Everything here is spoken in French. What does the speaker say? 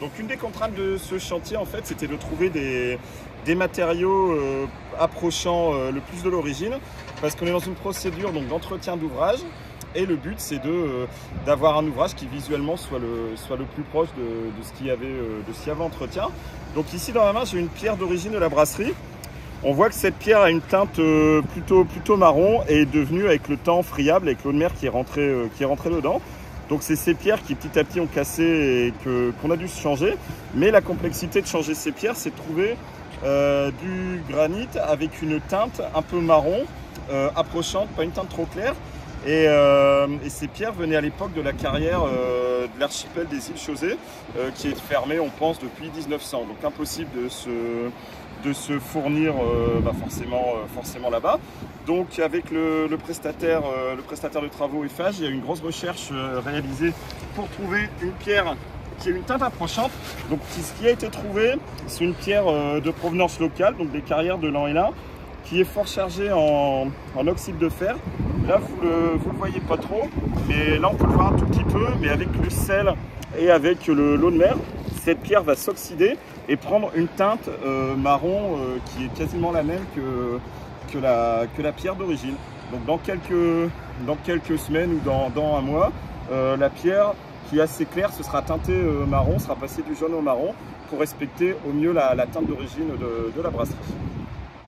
Donc une des contraintes de ce chantier en fait c'était de trouver des matériaux approchant le plus de l'origine, parce qu'on est dans une procédure d'entretien d'ouvrage et le but c'est d'avoir un ouvrage qui visuellement soit le plus proche de ce qu'il y avait entretien. Donc ici dans la main j'ai une pierre d'origine de la brasserie. On voit que cette pierre a une teinte plutôt marron et est devenue avec le temps friable avec l'eau de mer qui est rentrée dedans. Donc c'est ces pierres qui petit à petit ont cassé et qu'on a dû se changer. Mais la complexité de changer ces pierres, c'est de trouver du granit avec une teinte un peu marron, approchante, pas une teinte trop claire. Et ces pierres venaient à l'époque de la carrière de l'archipel des îles Chausée, qui est fermée, on pense, depuis 1900. Donc impossible de se fournir forcément là-bas. Donc avec le prestataire de travaux Eiffage, il y a eu une grosse recherche réalisée pour trouver une pierre qui a une teinte approchante. Donc ce qui a été trouvé, c'est une pierre de provenance locale, donc des carrières de l'An-et-Lain, qui est fort chargée en oxyde de fer. Là vous le voyez pas trop, mais là on peut le voir un tout petit peu, mais avec le sel et avec l'eau de mer, cette pierre va s'oxyder et prendre une teinte marron qui est quasiment la même que la pierre d'origine. Donc dans quelques semaines ou dans un mois, la pierre qui est assez claire, ce sera teintée marron, sera passée du jaune au marron pour respecter au mieux la teinte d'origine de la brasserie.